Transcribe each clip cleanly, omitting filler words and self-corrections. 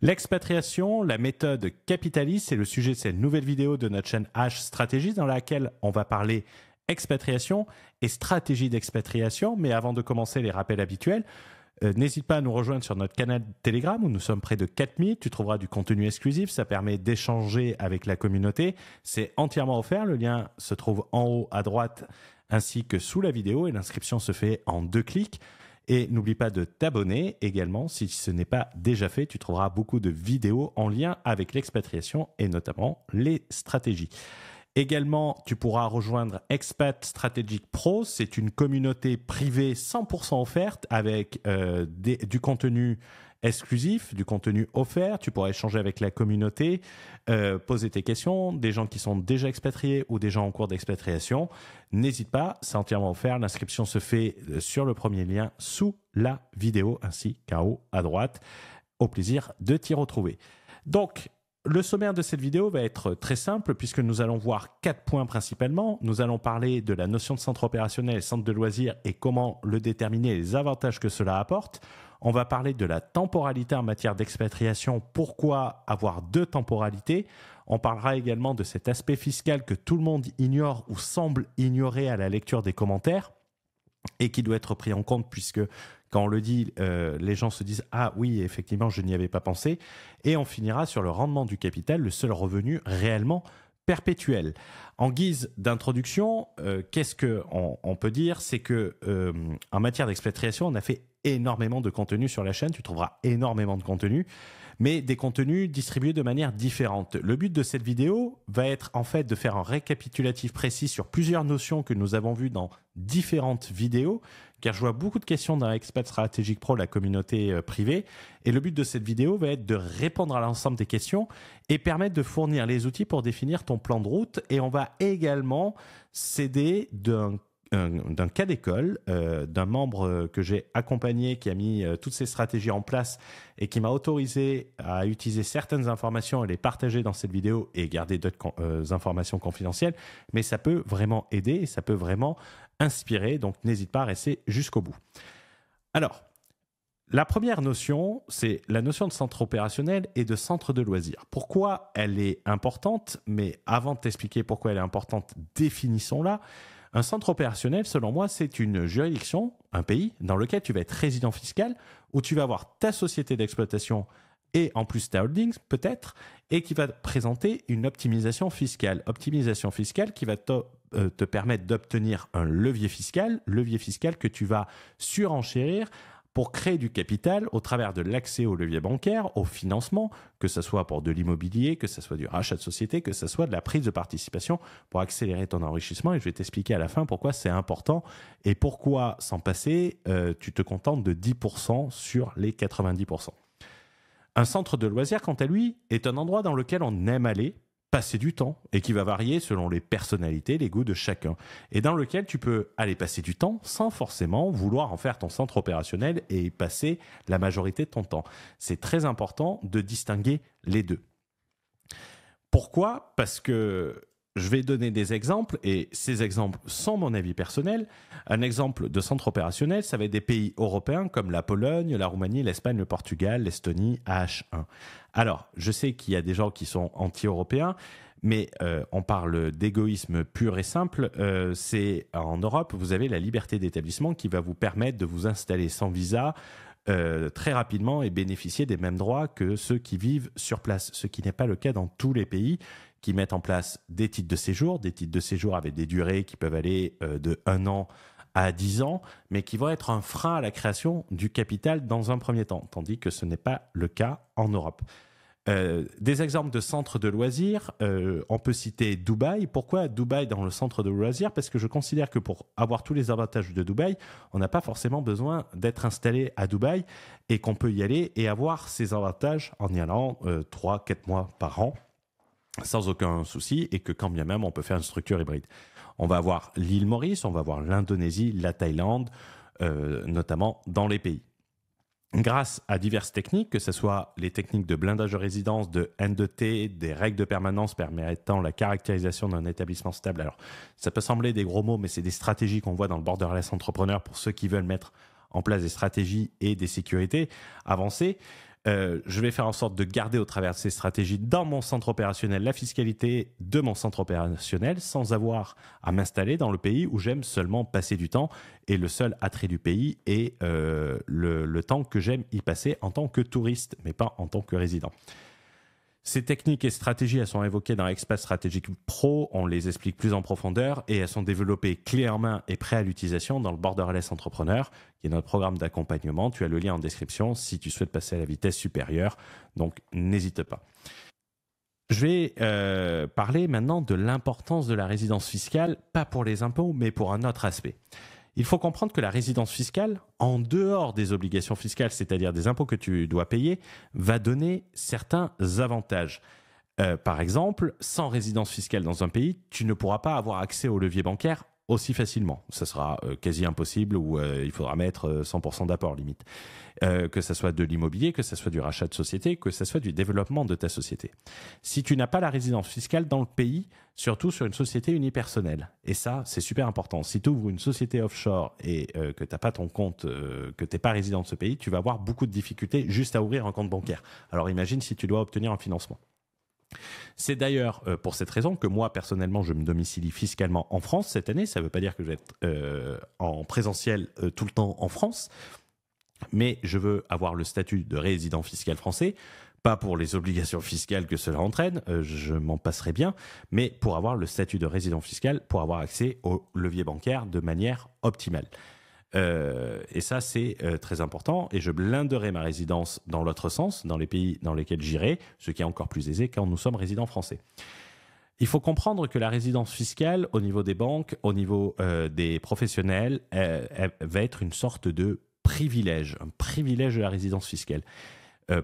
L'expatriation, la méthode capitaliste, c'est le sujet de cette nouvelle vidéo de notre chaîne H Stratégie dans laquelle on va parler expatriation et stratégie d'expatriation. Mais avant de commencer, les rappels habituels, n'hésite pas à nous rejoindre sur notre canal Telegram où nous sommes près de 4000. Tu trouveras du contenu exclusif. Ça permet d'échanger avec la communauté. C'est entièrement offert. Le lien se trouve en haut à droite ainsi que sous la vidéo et l'inscription se fait en 2 clics. Et n'oublie pas de t'abonner également si ce n'est pas déjà fait. Tu trouveras beaucoup de vidéos en lien avec l'expatriation et notamment les stratégies. Également, tu pourras rejoindre Expat Strategic Pro. C'est une communauté privée 100% offerte avec du contenu exclusif, du contenu offert. Tu pourras échanger avec la communauté, poser tes questions, des gens qui sont déjà expatriés ou des gens en cours d'expatriation. N'hésite pas, c'est entièrement offert. L'inscription se fait sur le premier lien sous la vidéo ainsi qu'en haut à droite. Au plaisir de t'y retrouver. Donc, le sommaire de cette vidéo va être très simple puisque nous allons voir 4 points principalement. Nous allons parler de la notion de centre opérationnel et centre de loisirs et comment le déterminer et les avantages que cela apporte. On va parler de la temporalité en matière d'expatriation. Pourquoi avoir 2 temporalités? On parlera également de cet aspect fiscal que tout le monde ignore ou semble ignorer à la lecture des commentaires et qui doit être pris en compte puisque quand on le dit, les gens se disent « Ah oui, effectivement, je n'y avais pas pensé ». Et on finira sur le rendement du capital, le seul revenu réellement perpétuel. En guise d'introduction, qu'est-ce qu'on peut dire? C'est que en matière d'expatriation, on a fait énormément de contenu sur la chaîne. Tu trouveras énormément de contenu, mais des contenus distribués de manière différente. Le but de cette vidéo va être en fait de faire un récapitulatif précis sur plusieurs notions que nous avons vues dans différentes vidéos, car je vois beaucoup de questions dans Expat Strategic Pro, la communauté privée. Et le but de cette vidéo va être de répondre à l'ensemble des questions et permettre de fournir les outils pour définir ton plan de route. Et on va également s'aider d'un cas d'école, d'un membre que j'ai accompagné, qui a mis toutes ces stratégies en place et qui m'a autorisé à utiliser certaines informations et les partager dans cette vidéo et garder d'autres informations confidentielles. Mais ça peut vraiment aider et ça peut vraiment inspirer. Donc, n'hésite pas à rester jusqu'au bout. Alors, la première notion, c'est la notion de centre opérationnel et de centre de loisirs. Pourquoi elle est importante? Mais avant de t'expliquer pourquoi elle est importante, définissons-la. Un centre opérationnel, selon moi, c'est une juridiction, un pays, dans lequel tu vas être résident fiscal, où tu vas avoir ta société d'exploitation et en plus ta holding, peut-être, et qui va te présenter une optimisation fiscale. Optimisation fiscale qui va te permettre d'obtenir un levier fiscal que tu vas surenchérir pour créer du capital au travers de l'accès au levier bancaire, au financement, que ce soit pour de l'immobilier, que ce soit du rachat de société, que ce soit de la prise de participation pour accélérer ton enrichissement. Et je vais t'expliquer à la fin pourquoi c'est important et pourquoi, sans passer, tu te contentes de 10% sur les 90%. Un centre de loisirs, quant à lui, est un endroit dans lequel on aime aller, passer du temps et qui va varier selon les personnalités, les goûts de chacun et dans lequel tu peux aller passer du temps sans forcément vouloir en faire ton centre opérationnel et y passer la majorité de ton temps. C'est très important de distinguer les deux. Pourquoi? Parce que je vais donner des exemples et ces exemples sont mon avis personnel. Un exemple de centre opérationnel, ça va être des pays européens comme la Pologne, la Roumanie, l'Espagne, le Portugal, l'Estonie, AH1. Alors, je sais qu'il y a des gens qui sont anti-européens, mais on parle d'égoïsme pur et simple. C'est en Europe, vous avez la liberté d'établissement qui va vous permettre de vous installer sans visa très rapidement et bénéficier des mêmes droits que ceux qui vivent sur place, ce qui n'est pas le cas dans tous les pays qui mettent en place des titres de séjour avec des durées qui peuvent aller de 1 an à 10 ans, mais qui vont être un frein à la création du capital dans un premier temps, tandis que ce n'est pas le cas en Europe. Des exemples de centres de loisirs, on peut citer Dubaï. Pourquoi Dubaï dans le centre de loisirs? Parce que je considère que pour avoir tous les avantages de Dubaï, on n'a pas forcément besoin d'être installé à Dubaï et qu'on peut y aller et avoir ces avantages en y allant 3-4 mois par an sans aucun souci et que quand bien même on peut faire une structure hybride. On va avoir l'île Maurice, on va avoir l'Indonésie, la Thaïlande, notamment dans les pays. Grâce à diverses techniques, que ce soit les techniques de blindage de résidence, de N2T, des règles de permanence permettant la caractérisation d'un établissement stable. Alors, ça peut sembler des gros mots, mais c'est des stratégies qu'on voit dans le borderless entrepreneur pour ceux qui veulent mettre en place des stratégies et des sécurités avancées. Je vais faire en sorte de garder au travers de ces stratégies dans mon centre opérationnel la fiscalité de mon centre opérationnel sans avoir à m'installer dans le pays où j'aime seulement passer du temps. Et le seul attrait du pays est le temps que j'aime y passer en tant que touriste, mais pas en tant que résident. Ces techniques et stratégies, elles sont évoquées dans Expat Strategic Pro, on les explique plus en profondeur et elles sont développées clés en main et prêtes à l'utilisation dans le Borderless Entrepreneur, qui est notre programme d'accompagnement. Tu as le lien en description si tu souhaites passer à la vitesse supérieure, donc n'hésite pas. Je vais parler maintenant de l'importance de la résidence fiscale, pas pour les impôts, mais pour un autre aspect. Il faut comprendre que la résidence fiscale, en dehors des obligations fiscales, c'est-à-dire des impôts que tu dois payer, va donner certains avantages. Par exemple, sans résidence fiscale dans un pays, tu ne pourras pas avoir accès au levier bancaire aussi facilement. Ça sera quasi impossible ou il faudra mettre 100% d'apport limite. Que ce soit de l'immobilier, que ce soit du rachat de société, que ce soit du développement de ta société. Si tu n'as pas la résidence fiscale dans le pays, surtout sur une société unipersonnelle, et ça, c'est super important. Si tu ouvres une société offshore et que tu n'as pas ton compte, que tu n'es pas résident de ce pays, tu vas avoir beaucoup de difficultés juste à ouvrir un compte bancaire. Alors imagine si tu dois obtenir un financement. C'est d'ailleurs pour cette raison que moi, personnellement, je me domicilie fiscalement en France cette année. Ça ne veut pas dire que je vais être en présentiel tout le temps en France, mais je veux avoir le statut de résident fiscal français, pas pour les obligations fiscales que cela entraîne, je m'en passerai bien, mais pour avoir le statut de résident fiscal, pour avoir accès au levier bancaire de manière optimale. Et ça, c'est très important. Et je blinderai ma résidence dans l'autre sens, dans les pays dans lesquels j'irai, ce qui est encore plus aisé quand nous sommes résidents français. Il faut comprendre que la résidence fiscale, au niveau des banques, au niveau des professionnels, elle va être une sorte de privilège, un privilège de la résidence fiscale.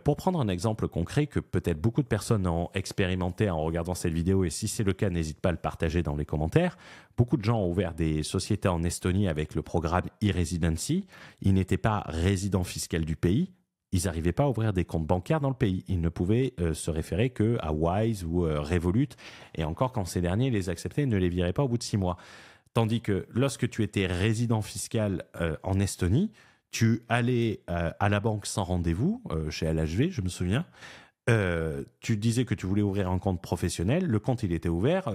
Pour prendre un exemple concret que peut-être beaucoup de personnes ont expérimenté en regardant cette vidéo, et si c'est le cas, n'hésite pas à le partager dans les commentaires. Beaucoup de gens ont ouvert des sociétés en Estonie avec le programme e-Residency. Ils n'étaient pas résidents fiscaux du pays. Ils n'arrivaient pas à ouvrir des comptes bancaires dans le pays. Ils ne pouvaient se référer qu'à Wise ou Revolut. Et encore, quand ces derniers les acceptaient, ils ne les viraient pas au bout de 6 mois. Tandis que lorsque tu étais résident fiscal en Estonie, tu allais à la banque sans rendez-vous, chez LHV, je me souviens. Tu disais que tu voulais ouvrir un compte professionnel. Le compte, il était ouvert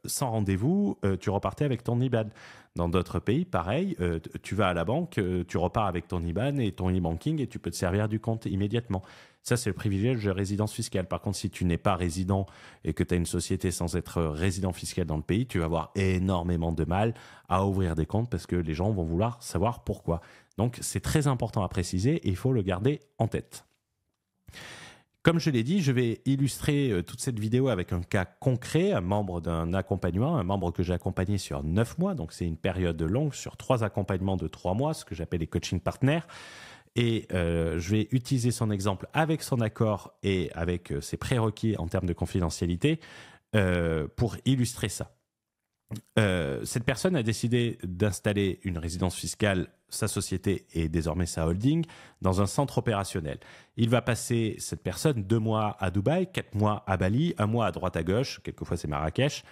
sans rendez-vous. Tu repartais avec ton IBAN. Dans d'autres pays, pareil, tu vas à la banque, tu repars avec ton IBAN et ton e-banking et tu peux te servir du compte immédiatement. Ça, c'est le privilège de résidence fiscale. Par contre, si tu n'es pas résident et que tu as une société sans être résident fiscal dans le pays, tu vas avoir énormément de mal à ouvrir des comptes parce que les gens vont vouloir savoir pourquoi. Donc, c'est très important à préciser et il faut le garder en tête. Comme je l'ai dit, je vais illustrer toute cette vidéo avec un cas concret, un membre d'un accompagnement, un membre que j'ai accompagné sur 9 mois. Donc, c'est une période longue sur 3 accompagnements de 3 mois, ce que j'appelle les coaching partners. Et je vais utiliser son exemple avec son accord et avec ses prérequis en termes de confidentialité pour illustrer ça. Cette personne a décidé d'installer une résidence fiscale, sa société et désormais sa holding, dans un centre opérationnel. Il va passer, cette personne, 2 mois à Dubaï, 4 mois à Bali, 1 mois à droite à gauche, quelquefois c'est Marrakech,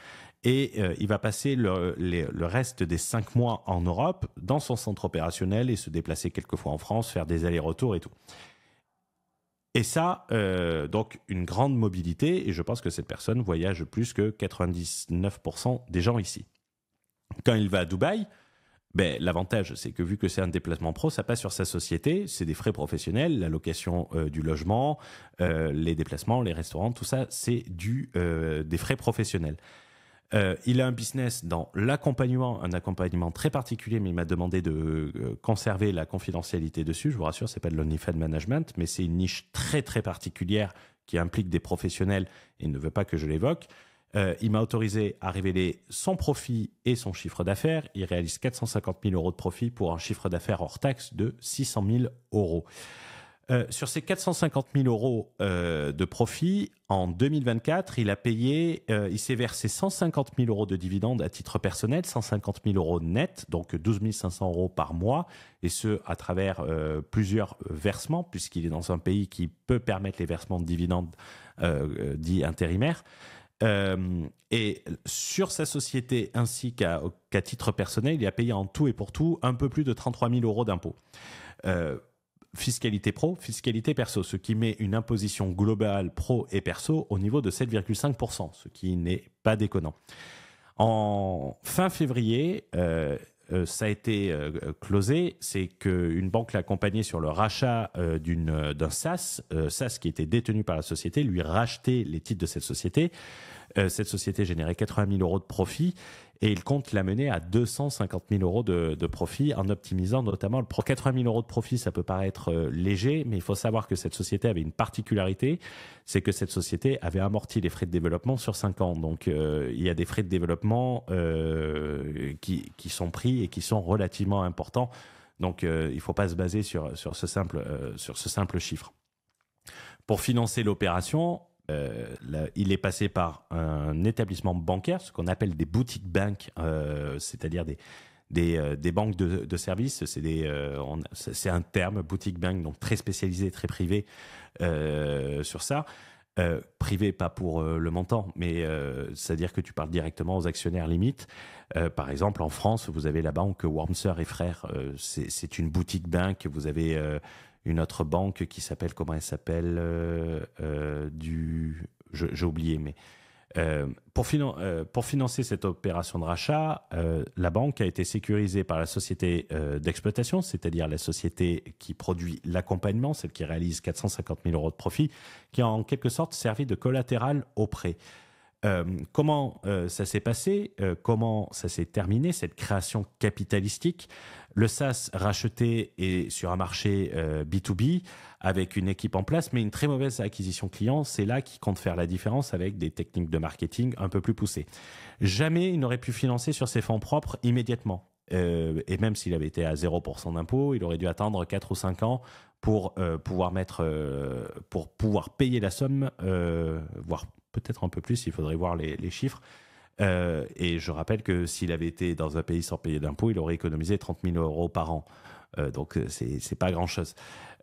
et il va passer le reste des 5 mois en Europe, dans son centre opérationnel, et se déplacer quelquefois en France, faire des allers-retours et tout. Et ça, donc une grande mobilité, et je pense que cette personne voyage plus que 99% des gens ici. Quand il va à Dubaï, ben, l'avantage, c'est que vu que c'est un déplacement pro, ça passe sur sa société, c'est des frais professionnels, la location du logement, les déplacements, les restaurants, tout ça, c'est des frais professionnels. Il a un business dans l'accompagnement, un accompagnement très particulier, mais il m'a demandé de conserver la confidentialité dessus. Je vous rassure, c'est pas de l'OnlyFans Management, mais c'est une niche très très particulière qui implique des professionnels et ne veut pas que je l'évoque. Il m'a autorisé à révéler son profit et son chiffre d'affaires. Il réalise 450 000 euros de profit pour un chiffre d'affaires hors taxe de 600 000 euros. Sur ces 450 000 euros de profit, en 2024, il s'est versé 150 000 euros de dividendes à titre personnel, 150 000 euros net, donc 12 500 euros par mois, et ce, à travers plusieurs versements, puisqu'il est dans un pays qui peut permettre les versements de dividendes dits intérimaires. Et sur sa société ainsi qu'à titre personnel, il a payé en tout et pour tout un peu plus de 33 000 euros d'impôts. fiscalité pro, fiscalité perso, ce qui met une imposition globale pro et perso au niveau de 7,5%, ce qui n'est pas déconnant. En fin février, ça a été closé, c'est qu'une banque l'a accompagné sur le rachat d'un SAS, SAS qui était détenu par la société, lui rachetait les titres de cette société. Cette société générait 80 000 euros de profit et il compte la mener à 250 000 euros de profit en optimisant notamment le 80 000 euros de profit. Ça peut paraître léger, mais il faut savoir que cette société avait une particularité, c'est que cette société avait amorti les frais de développement sur 5 ans. Donc il y a des frais de développement qui sont pris et qui sont relativement importants. Donc il ne faut pas se baser sur ce simple chiffre. Pour financer l'opération, il est passé par un établissement bancaire, ce qu'on appelle des boutiques banques, c'est-à-dire des banques de services. C'est un terme, boutique bank, donc très spécialisé, très privé sur ça. Privé, pas pour le montant, mais c'est-à-dire que tu parles directement aux actionnaires limites. Par exemple, en France, vous avez la banque Wormser et Frères. C'est une boutique banque. Vous avez une autre banque qui s'appelle, comment elle s'appelle j'ai oublié, mais pour financer cette opération de rachat, la banque a été sécurisée par la société d'exploitation, c'est-à-dire la société qui produit l'accompagnement, celle qui réalise 450 000 euros de profit, qui a en quelque sorte servi de collatéral au prêt. Comment ça s'est passé, comment ça s'est terminé, cette création capitalistique? Le SAS racheté est sur un marché B2B avec une équipe en place, mais une très mauvaise acquisition client. C'est là qu'il compte faire la différence avec des techniques de marketing un peu plus poussées. Jamais il n'aurait pu financer sur ses fonds propres immédiatement. Et même s'il avait été à 0% d'impôt, il aurait dû attendre 4 ou 5 ans pour pouvoir payer la somme, voire peut-être un peu plus, il faudrait voir les chiffres. Et je rappelle que s'il avait été dans un pays sans payer d'impôts, il aurait économisé 30 000 euros par an. Donc, c'est pas grand-chose.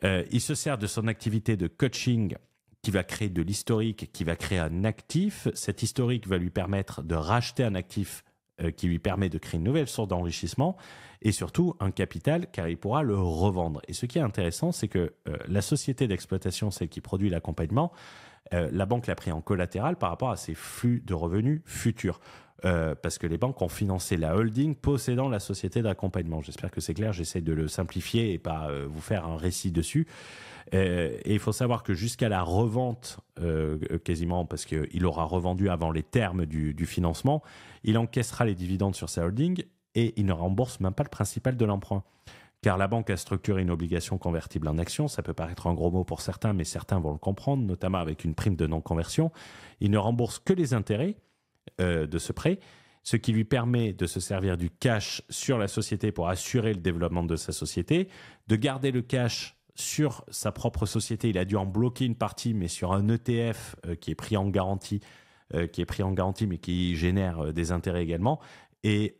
Il se sert de son activité de coaching qui va créer de l'historique, qui va créer un actif. Cet historique va lui permettre de racheter un actif qui lui permet de créer une nouvelle source d'enrichissement et surtout un capital car il pourra le revendre. Et ce qui est intéressant, c'est que la société d'exploitation, celle qui produit l'accompagnement, la banque l'a pris en collatéral par rapport à ses flux de revenus futurs. Parce que les banques ont financé la holding possédant la société d'accompagnement. J'espère que c'est clair, j'essaie de le simplifier et pas vous faire un récit dessus. Et il faut savoir que jusqu'à la revente, quasiment, parce qu'il aura revendu avant les termes du financement, il encaissera les dividendes sur sa holding et il ne rembourse même pas le principal de l'emprunt. Car la banque a structuré une obligation convertible en actions. Ça peut paraître un gros mot pour certains, mais certains vont le comprendre, notamment avec une prime de non-conversion. Il ne rembourse que les intérêts de ce prêt, ce qui lui permet de se servir du cash sur la société pour assurer le développement de sa société, de garder le cash sur sa propre société. Il a dû en bloquer une partie, mais sur un ETF qui est pris en garantie, mais qui génère des intérêts également. Et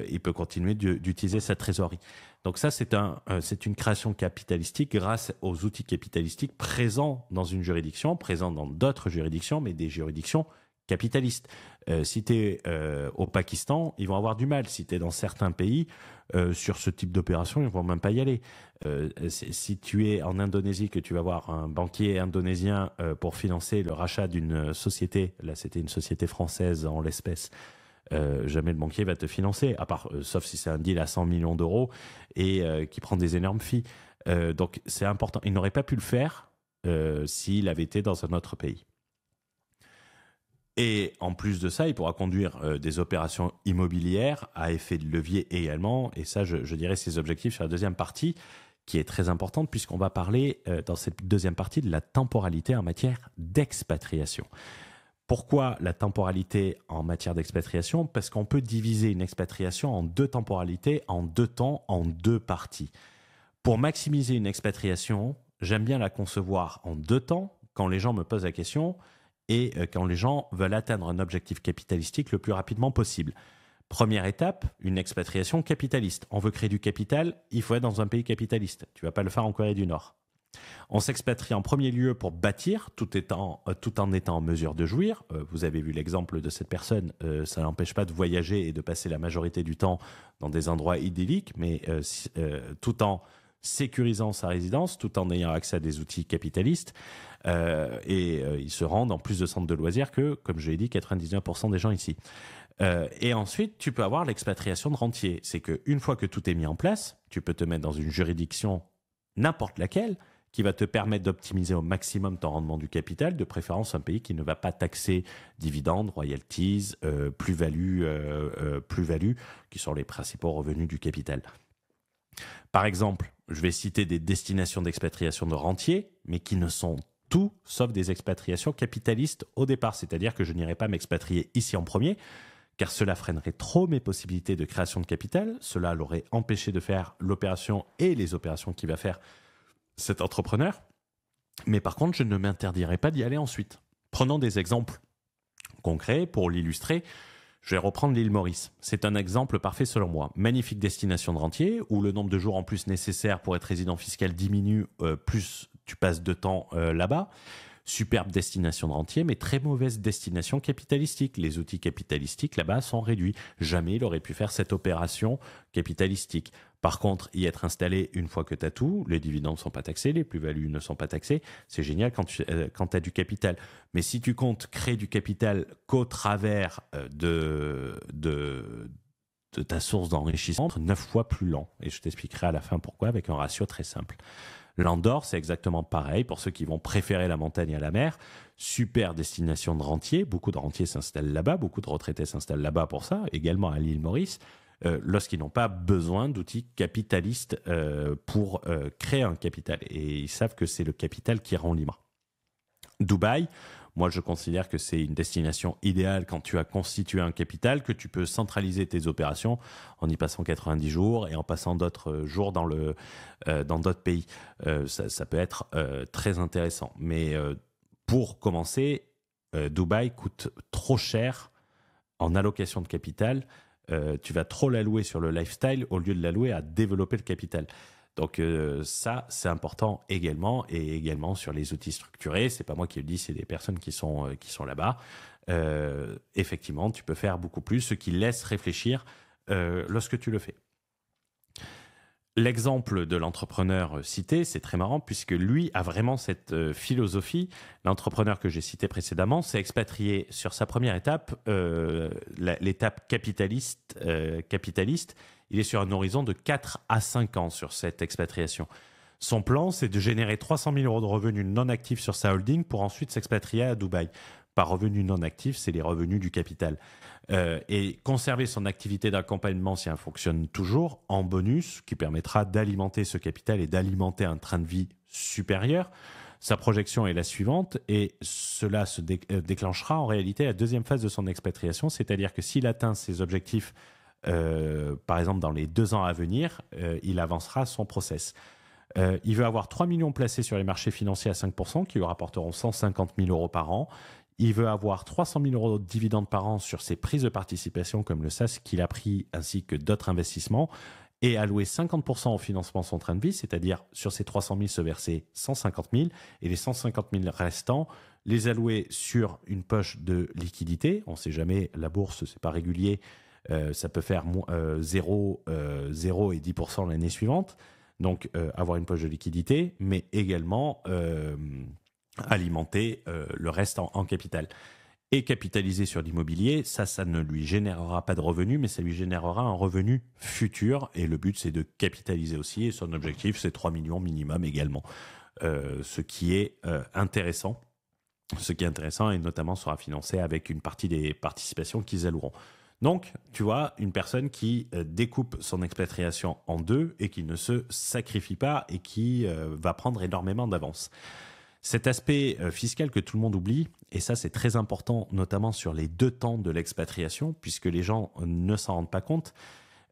il peut continuer d'utiliser sa trésorerie. Donc ça, c'est une création capitalistique grâce aux outils capitalistiques présents dans une juridiction, présents dans d'autres juridictions, mais des juridictions capitalistes. Si tu es au Pakistan, ils vont avoir du mal. Si tu es dans certains pays, sur ce type d'opération, ils ne vont même pas y aller. Si tu es en Indonésie, que tu vas voir un banquier indonésien pour financer le rachat d'une société, là c'était une société française en l'espèce, jamais le banquier va te financer, à part, sauf si c'est un deal à 100 millions d'euros et qui prend des énormes fees. Donc c'est important. Il n'aurait pas pu le faire s'il avait été dans un autre pays. Et en plus de ça, il pourra conduire des opérations immobilières à effet de levier également. Et ça, je dirais ses objectifs sur la deuxième partie, qui est très importante, puisqu'on va parler dans cette deuxième partie de la temporalité en matière d'expatriation. Pourquoi la temporalité en matière d'expatriation? Parce qu'on peut diviser une expatriation en deux temporalités, en deux temps, en deux parties. Pour maximiser une expatriation, j'aime bien la concevoir en deux temps, quand les gens me posent la question, et quand les gens veulent atteindre un objectif capitalistique le plus rapidement possible. Première étape, une expatriation capitaliste. On veut créer du capital, il faut être dans un pays capitaliste. Tu ne vas pas le faire en Corée du Nord. On s'expatrie en premier lieu pour bâtir, tout en étant en mesure de jouir. Vous avez vu l'exemple de cette personne, ça n'empêche pas de voyager et de passer la majorité du temps dans des endroits idylliques, mais tout en sécurisant sa résidence tout en ayant accès à des outils capitalistes. Ils se rendent en plus de centres de loisirs que, comme je l'ai dit, 99% des gens ici. Et ensuite, tu peux avoir l'expatriation de rentier. C'est qu'une fois que tout est mis en place, tu peux te mettre dans une juridiction, n'importe laquelle, qui va te permettre d'optimiser au maximum ton rendement du capital, de préférence un pays qui ne va pas taxer dividendes, royalties, plus-value, qui sont les principaux revenus du capital. Par exemple, je vais citer des destinations d'expatriation de rentiers, mais qui ne sont tout sauf des expatriations capitalistes au départ. C'est-à-dire que je n'irai pas m'expatrier ici en premier, car cela freinerait trop mes possibilités de création de capital. Cela l'aurait empêché de faire l'opération et les opérations qu'il va faire cet entrepreneur. Mais par contre, je ne m'interdirai pas d'y aller ensuite. Prenons des exemples concrets pour l'illustrer. Je vais reprendre l'île Maurice. C'est un exemple parfait selon moi. Magnifique destination de rentier où le nombre de jours en plus nécessaire pour être résident fiscal diminue, plus tu passes de temps là-bas. Superbe destination de rentier, mais très mauvaise destination capitalistique. Les outils capitalistiques là-bas sont réduits. Jamais il aurait pu faire cette opération capitalistique. Par contre, y être installé une fois que tu as tout, les dividendes ne sont pas taxés, les plus-values ne sont pas taxées, c'est génial quand tu as du capital. Mais si tu comptes créer du capital qu'au travers de ta source d'enrichissement, 9 fois plus lent. Et je t'expliquerai à la fin pourquoi avec un ratio très simple. L'Andorre, c'est exactement pareil pour ceux qui vont préférer la montagne à la mer. Super destination de rentiers. Beaucoup de rentiers s'installent là-bas. Beaucoup de retraités s'installent là-bas pour ça. Également à l'île Maurice. Lorsqu'ils n'ont pas besoin d'outils capitalistes pour créer un capital. Et ils savent que c'est le capital qui rend libre. Dubaï, moi je considère que c'est une destination idéale quand tu as constitué un capital, que tu peux centraliser tes opérations en y passant 90 jours et en passant d'autres jours dans d'autres pays. Ça peut être très intéressant. Mais pour commencer, Dubaï coûte trop cher en allocation de capital. Tu vas trop l'allouer sur le lifestyle au lieu de l'allouer à développer le capital. Donc ça, c'est important également, et également sur les outils structurés. C'est pas moi qui le dis, c'est des personnes qui sont là-bas. Effectivement, tu peux faire beaucoup plus, ce qui laisse réfléchir lorsque tu le fais. L'exemple de l'entrepreneur cité, c'est très marrant puisque lui a vraiment cette philosophie. L'entrepreneur que j'ai cité précédemment s'est expatrié sur sa première étape, l'étape capitaliste. Il est sur un horizon de 4 à 5 ans sur cette expatriation. Son plan, c'est de générer 300 000 euros de revenus non actifs sur sa holding pour ensuite s'expatrier à Dubaï. Par revenus non actifs, c'est les revenus du capital. Et conserver son activité d'accompagnement si elle fonctionne toujours en bonus, qui permettra d'alimenter ce capital et d'alimenter un train de vie supérieur. Sa projection est la suivante et cela se déclenchera en réalité à la deuxième phase de son expatriation, c'est-à-dire que s'il atteint ses objectifs, par exemple dans les 2 ans à venir, il avancera son process. Il veut avoir 3 millions placés sur les marchés financiers à 5% qui lui rapporteront 150 000 euros par an. Il veut avoir 300 000 euros de dividendes par an sur ses prises de participation comme le SAS qu'il a pris ainsi que d'autres investissements et allouer 50% au financement de son train de vie, c'est-à-dire sur ces 300 000 se verser 150 000 et les 150 000 restants les allouer sur une poche de liquidité. On ne sait jamais, la bourse, c'est pas régulier, ça peut faire 0 et 10% l'année suivante. Donc avoir une poche de liquidité, mais également alimenter le reste en capital. Et capitaliser sur l'immobilier, ça ne lui générera pas de revenus, mais ça lui générera un revenu futur. Et le but, c'est de capitaliser aussi. Et son objectif, c'est 3 millions minimum également. Ce qui est intéressant. Ce qui est intéressant et notamment sera financé avec une partie des participations qu'ils alloueront. Donc, tu vois, une personne qui découpe son expatriation en 2 et qui ne se sacrifie pas et qui va prendre énormément d'avance. Cet aspect fiscal que tout le monde oublie, et ça c'est très important, notamment sur les 2 temps de l'expatriation, puisque les gens ne s'en rendent pas compte,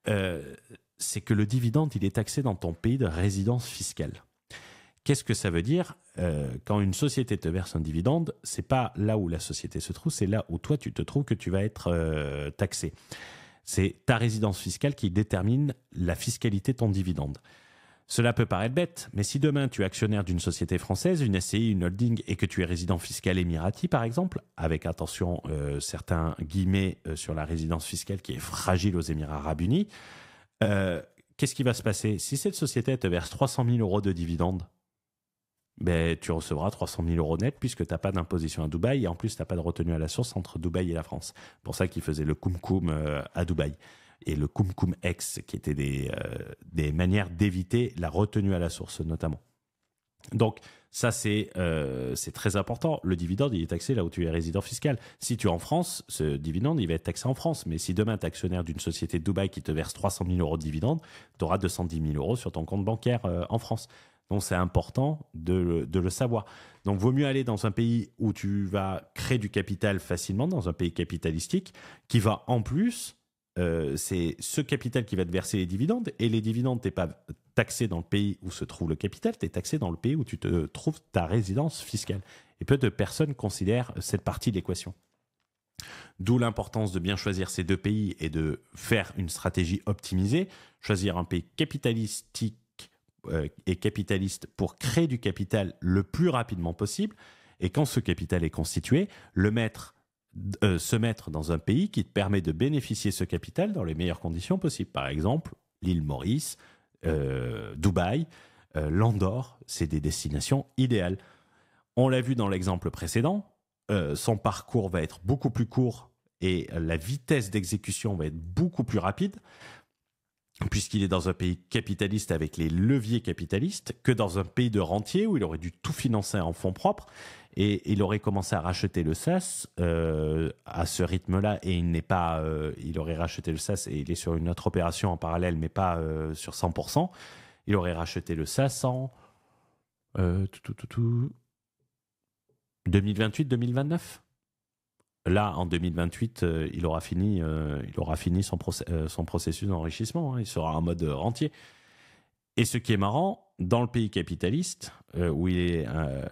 c'est que le dividende, il est taxé dans ton pays de résidence fiscale. Qu'est-ce que ça veut dire ? Quand une société te verse un dividende, c'est pas là où la société se trouve, c'est là où toi tu te trouves que tu vas être taxé. C'est ta résidence fiscale qui détermine la fiscalité de ton dividende. Cela peut paraître bête, mais si demain tu es actionnaire d'une société française, une SCI, une holding, et que tu es résident fiscal émirati par exemple, avec attention certains guillemets sur la résidence fiscale qui est fragile aux Émirats arabes unis, qu'est-ce qui va se passer? Si cette société te verse 300 000 euros de dividendes, ben, tu recevras 300 000 euros net puisque tu n'as pas d'imposition à Dubaï et en plus, tu n'as pas de retenue à la source entre Dubaï et la France. C'est pour ça qu'ils faisaient le Koum à Dubaï et le Koum X, qui étaient des manières d'éviter la retenue à la source notamment. Donc, ça, c'est très important. Le dividende, il est taxé là où tu es résident fiscal. Si tu es en France, ce dividende, il va être taxé en France. Mais si demain, tu es actionnaire d'une société de Dubaï qui te verse 300 000 euros de dividende, tu auras 210 000 euros sur ton compte bancaire en France. Donc, c'est important de le savoir. Donc, vaut mieux aller dans un pays où tu vas créer du capital facilement, dans un pays capitalistique, qui va en plus, c'est ce capital qui va te verser les dividendes. Et les dividendes, tu n'es pas taxé dans le pays où se trouve le capital, tu es taxé dans le pays où tu te trouves ta résidence fiscale. Et peu de personnes considèrent cette partie de l'équation. D'où l'importance de bien choisir ces deux pays et de faire une stratégie optimisée. Choisir un pays capitalistique et capitaliste pour créer du capital le plus rapidement possible. Et quand ce capital est constitué, se mettre dans un pays qui te permet de bénéficier de ce capital dans les meilleures conditions possibles. Par exemple, l'île Maurice, Dubaï, l'Andorre, c'est des destinations idéales. On l'a vu dans l'exemple précédent, son parcours va être beaucoup plus court et la vitesse d'exécution va être beaucoup plus rapide puisqu'il est dans un pays capitaliste avec les leviers capitalistes que dans un pays de rentier où il aurait dû tout financer en fonds propres et il aurait commencé à racheter le SAS à ce rythme-là et il aurait racheté le SAS et il est sur une autre opération en parallèle mais pas sur 100%. Il aurait racheté le SAS en 2028-2029. Là, en 2028, il aura fini son processus d'enrichissement. Hein. Il sera en mode rentier. Et ce qui est marrant, dans le pays capitaliste où il est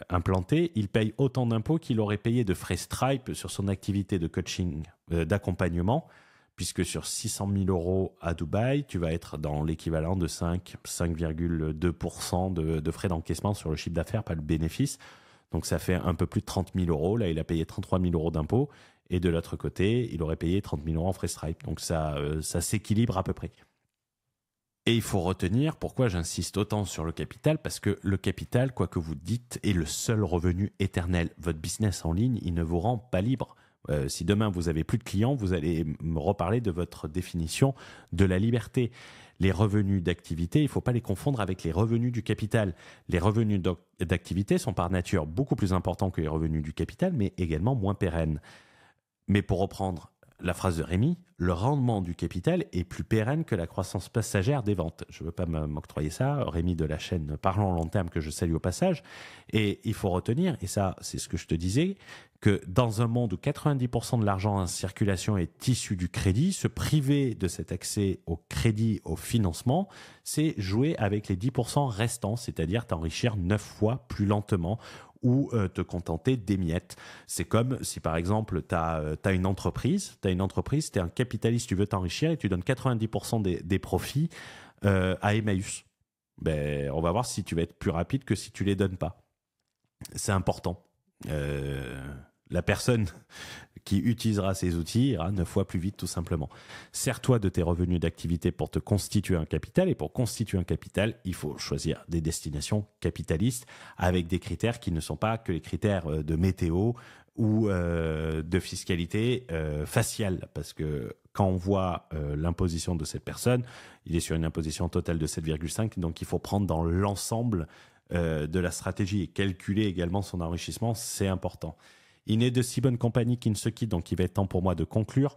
implanté, il paye autant d'impôts qu'il aurait payé de frais Stripe sur son activité de coaching, d'accompagnement, puisque sur 600 000 euros à Dubaï, tu vas être dans l'équivalent de 5,2% de frais d'encaissement sur le chiffre d'affaires, pas le bénéfice. Donc ça fait un peu plus de 30 000 euros. Là, il a payé 33 000 euros d'impôts. Et de l'autre côté, il aurait payé 30 000 euros en frais Stripe. Donc ça s'équilibre à peu près. Et il faut retenir pourquoi j'insiste autant sur le capital, parce que le capital, quoi que vous dites, est le seul revenu éternel. Votre business en ligne, il ne vous rend pas libre. Si demain vous avez plus de clients, vous allez me reparler de votre définition de la liberté. Les revenus d'activité, il ne faut pas les confondre avec les revenus du capital. Les revenus d'activité sont par nature beaucoup plus importants que les revenus du capital, mais également moins pérennes. Mais pour reprendre la phrase de Rémi, le rendement du capital est plus pérenne que la croissance passagère des ventes. Je ne veux pas m'octroyer ça. Rémi de la chaîne Parlons Long Terme, que je salue au passage. Et il faut retenir, et ça c'est ce que je te disais, que dans un monde où 90% de l'argent en circulation est issu du crédit, se priver de cet accès au crédit, au financement, c'est jouer avec les 10% restants, c'est-à-dire t'enrichir 9 fois plus lentement ou te contenter des miettes. C'est comme si par exemple tu as une entreprise, tu es un capitaliste, tu veux t'enrichir et tu donnes 90% des profits à Emmaüs. Ben, on va voir si tu vas être plus rapide que si tu les donnes pas. C'est important. La personne qui utilisera ces outils ira 9 fois plus vite tout simplement. Sers-toi de tes revenus d'activité pour te constituer un capital et pour constituer un capital, il faut choisir des destinations capitalistes avec des critères qui ne sont pas que les critères de météo ou de fiscalité faciale parce que quand on voit l'imposition de cette personne, il est sur une imposition totale de 7,5 donc il faut prendre dans l'ensemble de la stratégie et calculer également son enrichissement, c'est important. Il n'est de si bonne compagnie qu'il ne se quitte, donc il va être temps pour moi de conclure.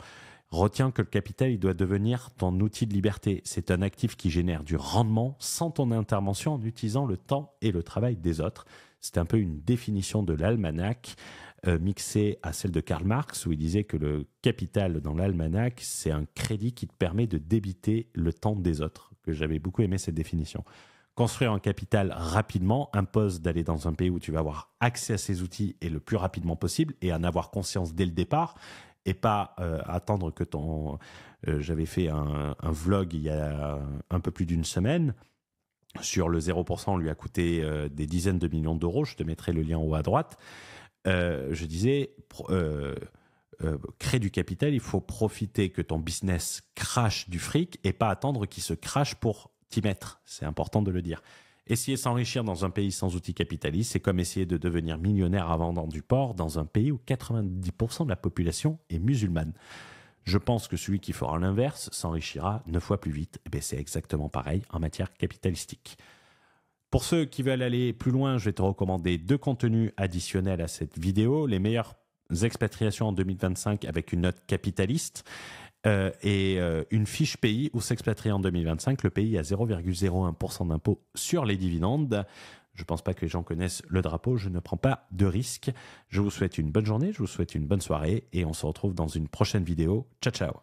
Retiens que le capital, il doit devenir ton outil de liberté. C'est un actif qui génère du rendement sans ton intervention en utilisant le temps et le travail des autres. C'est un peu une définition de l'almanach mixée à celle de Karl Marx où il disait que le capital dans l'almanach, c'est un crédit qui te permet de débiter le temps des autres, que j'avais beaucoup aimé cette définition. Construire un capital rapidement impose d'aller dans un pays où tu vas avoir accès à ces outils et le plus rapidement possible et en avoir conscience dès le départ et pas attendre que ton... j'avais fait un vlog il y a un peu plus d'une semaine sur le 0%, lui a coûté des dizaines de millions d'euros. Je te mettrai le lien en haut à droite. Je disais... créer du capital, il faut profiter que ton business crache du fric et pas attendre qu'il se crache pour t'y mettre, c'est important de le dire. Essayer de s'enrichir dans un pays sans outils capitalistes, c'est comme essayer de devenir millionnaire en vendant du porc dans un pays où 90% de la population est musulmane. Je pense que celui qui fera l'inverse s'enrichira 9 fois plus vite. Et bien, c'est exactement pareil en matière capitalistique. Pour ceux qui veulent aller plus loin, je vais te recommander 2 contenus additionnels à cette vidéo. Les meilleures expatriations en 2025 avec une note capitaliste et une fiche pays où s'expatrier en 2025. Le pays a 0,01% d'impôt sur les dividendes. Je ne pense pas que les gens connaissent le drapeau. Je ne prends pas de risque. Je vous souhaite une bonne journée, je vous souhaite une bonne soirée et on se retrouve dans une prochaine vidéo. Ciao, ciao.